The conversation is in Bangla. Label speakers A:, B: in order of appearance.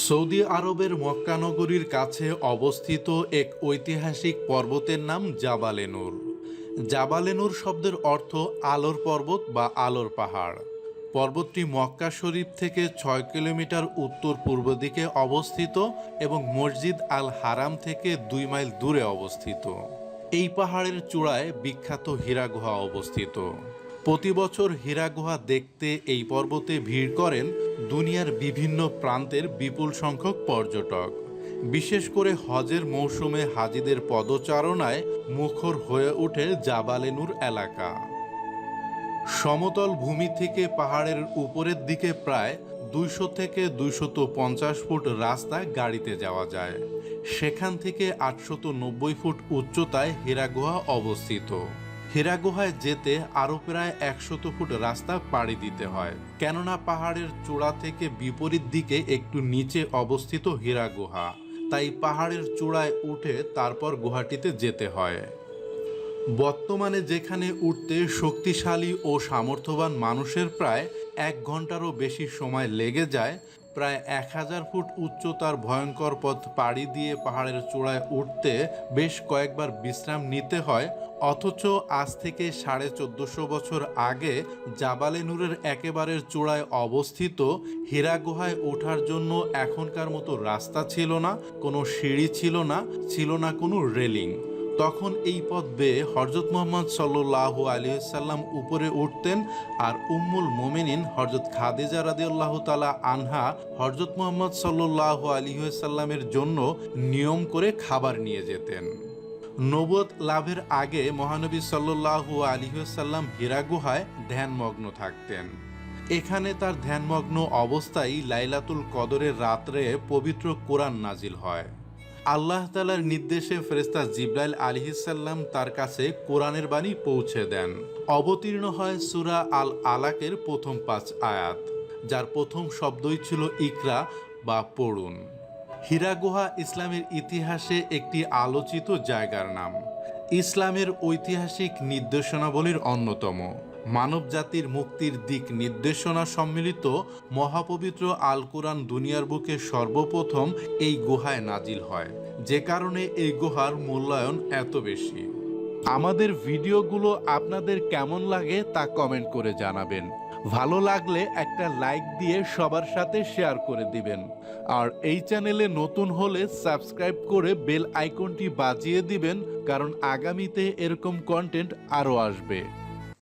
A: সৌদি আরবের মক্কা নগরীর কাছে অবস্থিত এক ঐতিহাসিক পর্বতের নাম জাবালে নূর। জাবালে নূর শব্দের অর্থ আলোর পর্বত বা আলোর পাহাড়। পর্বতটি মক্কা শরীফ থেকে ৬ কিলোমিটার উত্তর পূর্ব দিকে অবস্থিত এবং মসজিদ আল হারাম থেকে ২ মাইল দূরে অবস্থিত। এই পাহাড়ের চূড়ায় বিখ্যাত হীরা গুহা অবস্থিত। প্রতি বছর হীরা গুহা দেখতে এই পর্বতে ভিড় করেন দুনিয়ার বিভিন্ন প্রান্তের বিপুল সংখ্যক পর্যটক। বিশেষ করে হজের মৌসুমে হাজিদের পদচারণায় মুখর হয়ে ওঠে জাবালে নূর এলাকা। সমতল ভূমি থেকে পাহাড়ের উপরের দিকে প্রায় ২০০ থেকে ২৫০ ফুট রাস্তা গাড়িতে যাওয়া যায়। সেখান থেকে ৮৯০ ফুট উচ্চতায় হীরা গুহা অবস্থিত। হীরা গুহায় যেতে আরও প্রায় ১০০ ফুট রাস্তা পাড়ি দিতে হয়, কেননা পাহাড়ের চূড়া থেকে বিপরীত দিকে একটু নিচে অবস্থিত হীরা গুহা, তাই পাহাড়ের চূড়ায় উঠে তারপর গুহাটিতে যেতে হয়। বর্তমানে যেখানে উঠতে শক্তিশালী ও সামর্থ্যবান মানুষের প্রায় ১ ঘন্টারও বেশি সময় লেগে যায়, প্রায় ১০০০ ফুট উচ্চতার ভয়ঙ্কর পথ পাড়ি দিয়ে পাহাড়ের চূড়ায় উঠতে বেশ কয়েকবার বিশ্রাম নিতে হয়। অথচ আজ থেকে ১৪৫০ বছর আগে জাবালে নূরের একেবারে চূড়ায় অবস্থিত হীরা গুহায় ওঠার জন্য এখনকার মতো রাস্তা ছিল না, কোনো সিঁড়ি ছিল না কোনো রেলিং। তখন এই পথ বেয়ে হযরত মুহাম্মদ সাল্লাল্লাহু আলাইহি সাল্লাম উপরে উঠতেন, আর উম্মুল মুমিনিন হযরত খাদিজা রাদিয়াল্লাহু তাআলা আনহা হযরত মুহাম্মদ সাল্লাল্লাহু আলাইহি সাল্লামের জন্য নিয়ম করে খাবার নিয়ে যেতেন। নবুয়ত লাভের আগে মহানবী সাল্লাল্লাহু আলাইহি সাল্লাম হীরা গুহায় ধ্যানমগ্ন থাকতেন। এখানে তার ধ্যানমগ্ন অবস্থায় লাইলাতুল কদরের রাত্রে পবিত্র কোরআন নাজিল হয়। আল্লাহ তাআলার নির্দেশে ফেরেশতা জিবরাইল আলাইহিস সালাম তার কাছে কোরআনের বাণী পৌঁছে দেন। অবতীর্ণ হয় সূরা আল আলাকের প্রথম ৫ আয়াত, যার প্রথম শব্দই ছিল ইকরা বা পড়ুন। হীরা গুহা ইসলামের ইতিহাসে একটি আলোচিত জায়গার নাম। ইসলামের ঐতিহাসিক নির্দেশনাবলীর অন্যতম। মানব জাতির মুক্তির দিক নির্দেশনা সম্মিলিত মহাপবিত্র আল কোরআন দুনিয়ার বুকে সর্বপ্রথম এই গুহায় নাজিল হয়, যে কারণে এই গুহার মূল্যায়ন এত বেশি। আমাদের ভিডিওগুলো আপনাদের কেমন লাগে তা কমেন্ট করে জানাবেন। ভালো লাগলে একটা লাইক দিয়ে সবার সাথে শেয়ার করে দিবেন। আর এই চ্যানেলে নতুন হলে সাবস্ক্রাইব করে বেল আইকনটি বাজিয়ে দিবেন, কারণ আগামীতে এরকম কন্টেন্ট আরও আসবে।